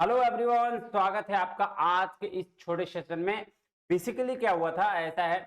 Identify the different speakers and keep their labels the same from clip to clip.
Speaker 1: Hello everyone, स्वागत है आपका आज के इस छोटे सेशन में। बेसिकली क्या हुआ था, ऐसा है,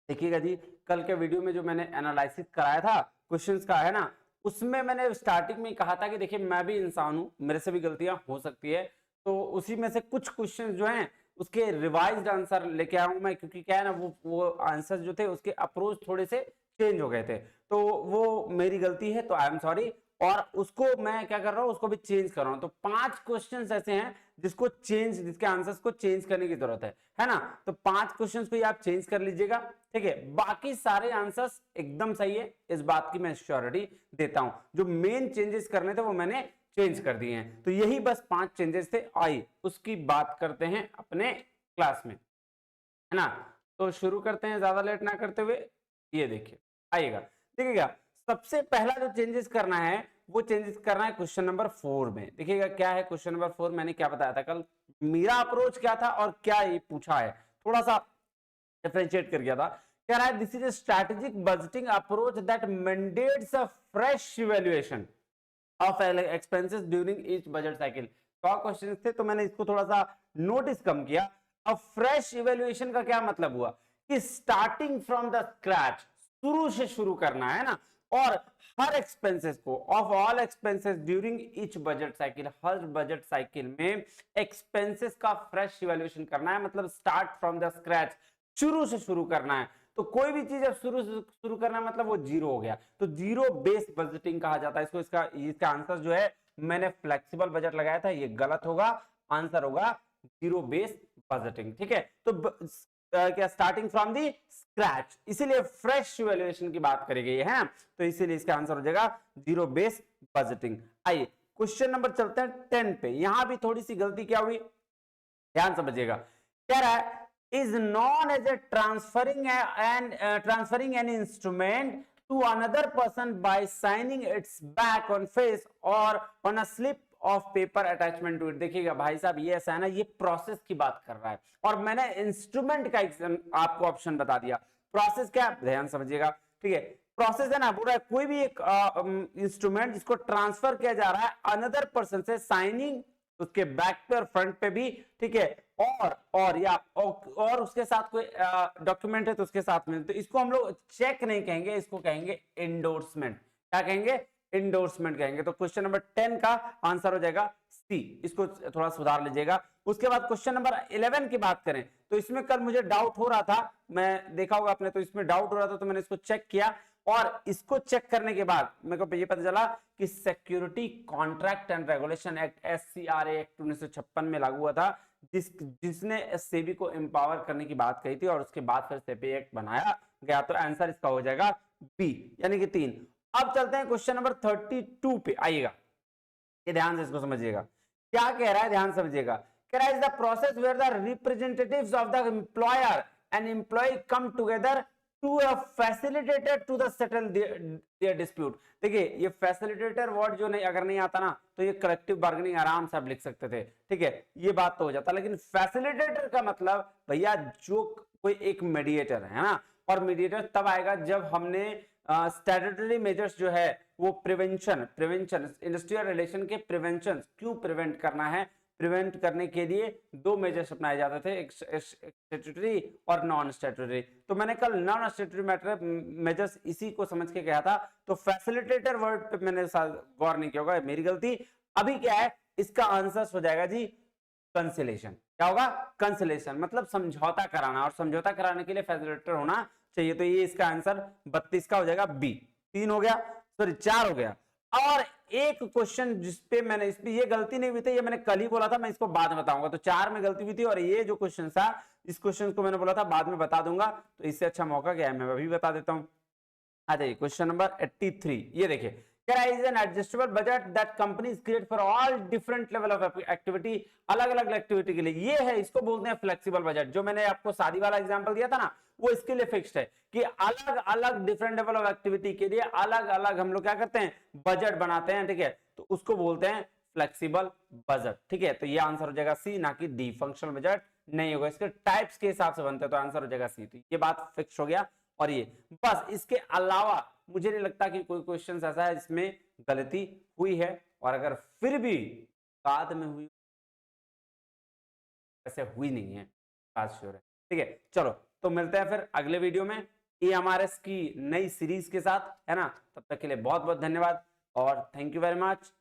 Speaker 1: देखिएगा जी, कल के वीडियो में जो मैंने एनालिसिस कराया था क्वेश्चंस का, है ना, उसमें मैंने स्टार्टिंग में कहा था कि देखिए मैं भी इंसान हूं, मेरे से भी गलतियां हो सकती है। तो उसी में से कुछ क्वेश्चंस जो हैं उसके रिवाइज्ड आंसर लेके आया हूं मैं, क्योंकि क्या है ना, वो आंसर जो थे उसके अप्रोच थोड़े से चेंज हो गए थे। तो वो मेरी गलती है, तो आई एम सॉरी। और उसको मैं क्या कर रहा हूं, उसको भी चेंज कर रहा हूं। तो 5 क्वेश्चंस ऐसे हैं जिसके आंसर्स को चेंज करने की जरूरत है ना। तो 5 क्वेश्चंस को आप चेंज कर लीजिएगा, ठीक है। बाकी सारे आंसर्स एकदम सही है, इस बात की मैं श्योरिटी देता हूं। जो मेन चेंजेस करने थे वो मैंने चेंज कर दिए हैं। तो यही बस 5 चेंजेस थे, आइए उसकी बात करते हैं अपने क्लास में, है ना। तो शुरू करते हैं ज्यादा लेट ना करते हुए। ये देखिए, आइएगा, देखिएगा, सबसे पहला जो चेंजेस करना है वो चेंजेस करना है क्वेश्चन नंबर 4 में। देखिएगा क्या है क्वेश्चन नंबर 4, मैंने क्या बताया था कल, मेरा अप्रोच क्या था और क्या ये पूछा है, थोड़ा सा डिफरेंशिएट कर गया था। कह रहा है this is a strategic budgeting approach that mandates a fresh evaluation of expenses during each budget cycle. 100 question थे तो मैंने इसको थोड़ा सा नोटिस कम किया। अब फ्रेश इवैल्यूएशन का क्या मतलब हुआ कि स्टार्टिंग फ्रॉम द स्क्रैच, शुरू से शुरू करना है ना। और हर एक्सपेंसेस को, of all expenses during each budget cycle, her budget cycle में एक्सपेंसेस का फ्रेश इवैल्यूएशन करना है, मतलब स्टार्ट फ्रॉम द स्क्रैच, शुरू से शुरू करना है। तो कोई भी चीज अब शुरू से शुरू करना मतलब वो जीरो हो गया, तो जीरो बेस बजटिंग कहा जाता है इसको। इसका आंसर जो है, मैंने फ्लेक्सिबल बजट लगाया था, ये गलत होगा, आंसर होगा जीरो बेस बजटिंग, ठीक है। तो क्या स्टार्टिंग फ्रॉम दी स्क्रैच, इसीलिए फ्रेश वैल्यूएशन की बात करी गई है, तो इसीलिए इसका आंसर हो जाएगा जीरो बेस बजटिंग। आइए क्वेश्चन नंबर चलते हैं 10 पे। यहां भी थोड़ी सी गलती क्या हुई, ध्यान समझिएगा। कह रहा है is known as a transferring an instrument to another person by signing its back on face और on a slip of paper attachment to it. देखिएगा भाई साहब, ये ऐसा है ना, ये प्रोसेस की बात कर रहा है और मैंने इंस्ट्रूमेंट का आपको ऑप्शन बता दिया। प्रोसेस क्या, ध्यान समझिएगा, ठीक है। प्रोसेस है ना, पूरा कोई भी एक इंस्ट्रूमेंट जिसको ट्रांसफर किया जा रहा है अनदर पर्सन से, साइनिंग उसके बैक पे और फ्रंट पे भी, ठीक है। और उसके साथ कोई डॉक्यूमेंट है तो उसके साथ में, तो इसको हम लोग चेक नहीं कहेंगे, इसको कहेंगे इंडोर्समेंट। क्या कहेंगे, इंडोर्समेंट कहेंगे। तो क्वेश्चन नंबर 10 का आंसर हो जाएगा सी, इसको थोड़ा सुधार लीजिएगा। उसके बाद क्वेश्चन नंबर 11 की बात करें तो इसमें कल मुझे डाउट हो रहा था, मैं देखा होगा आपने, तो इसमें डाउट हो रहा था तो मैंने इसको चेक किया। और इसको चेक करने के बाद मेरे को ये पता चला कि security contract and regulation act SCRA act 1956 में लागू हुआ था, जिसने सेबी को एम्पावर करने की बात कही थी, और उसके बाद फिर सेबी एक्ट बनाया गया। तो आंसर इसका हो जाएगा बी, यानी कि 3। अब चलते हैं क्वेश्चन नंबर 32 पे, आइएगा, ये ध्यान से इसको समझिएगा। क्या कह रहा है, ध्यान समझिएगा। कह रहा है is the process where the representatives of the employer and employee come together to a facilitator to the settle their dispute. देखिए ये फैसिलिटेटर वर्ड जो नहीं, अगर नहीं आता ना तो ये कलेक्टिव बार्गेनिंग आराम से आप लिख सकते थे, ठीक है, ये बात तो हो जाता। लेकिन फैसिलिटेटर का मतलब भैया जो कोई एक मीडिएटर है ना, और मीडिएटर तब आएगा जब हमने स्टैट्यूटरी मेजर्स जो है वो प्रिवेंशन इंडस्ट्रियल रिलेशन के प्रिवेंशन, क्यों प्रिवेंट करना है, प्रिवेंट करने के लिए दो मेजर्स अपनाए जाते थे, एक स्टैट्यूटरी और नॉन स्टैट्यूटरी। तो मैंने कल नॉन स्टैट्यूटरी मेजर्स इसी को समझ के कहा था, तो फैसिलिटेटर वर्ड पे मैंने गौर नहीं किया होगा, मेरी गलती। अभी क्या है, इसका आंसर हो जाएगा जी कंसिलेशन। क्या होगा, कंसिलेशन, मतलब समझौता कराना, और समझौता कराने के लिए फैसिलिटेटर होना चाहिए। तो ये इसका आंसर 32 का हो जाएगा बी। 3 हो गया, सॉरी 4 हो गया। और एक क्वेश्चन जिसपे मैंने, इसमें ये गलती नहीं हुई थी, ये मैंने कल ही बोला था, मैं इसको बाद में बताऊंगा। तो 4 में गलती हुई थी, और ये जो क्वेश्चन था, इस क्वेश्चन को मैंने बोला था बाद में बता दूंगा, तो इससे अच्छा मौका क्या है, मैं अभी बता देता हूं। आ जाइए क्वेश्चन नंबर 83, ये देखिए। Is an adjustable budget that companies create for all different level of activity, अलग अलग एक्टिविटी के लिए। ये है, इसको बोलते हैं फ्लेक्सिबल बजट। जो मैंने आपको शादी वाला एग्जांपल दिया था ना, वो इसके लिए फिक्स्ड है कि अलग अलग डिफरेंट लेवल ऑफ एक्टिविटी के लिए अलग अलग हम लोग क्या करते हैं, बजट बनाते हैं, ठीक है। तो उसको बोलते हैं फ्लेक्सिबल बजट, ठीक है। तो ये आंसर हो जाएगा सी, ना कि डी। फंक्शनल बजट नहीं होगा, इसके टाइप्स के हिसाब से बनते हैं, तो आंसर हो जाएगा सी। तो ये बात फिक्स हो गया। और ये बस, इसके अलावा मुझे नहीं लगता कि कोई क्वेश्चन ऐसा है जिसमें गलती हुई है, और अगर फिर भी बाद में हुई वैसे हुई नहीं है, बात श्योर है। ठीक है, चलो तो मिलते हैं फिर अगले वीडियो में EMRS की नई सीरीज के साथ, है ना। तब तक के लिए बहुत बहुत धन्यवाद और थैंक यू वेरी मच।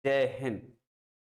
Speaker 1: जय हिंद।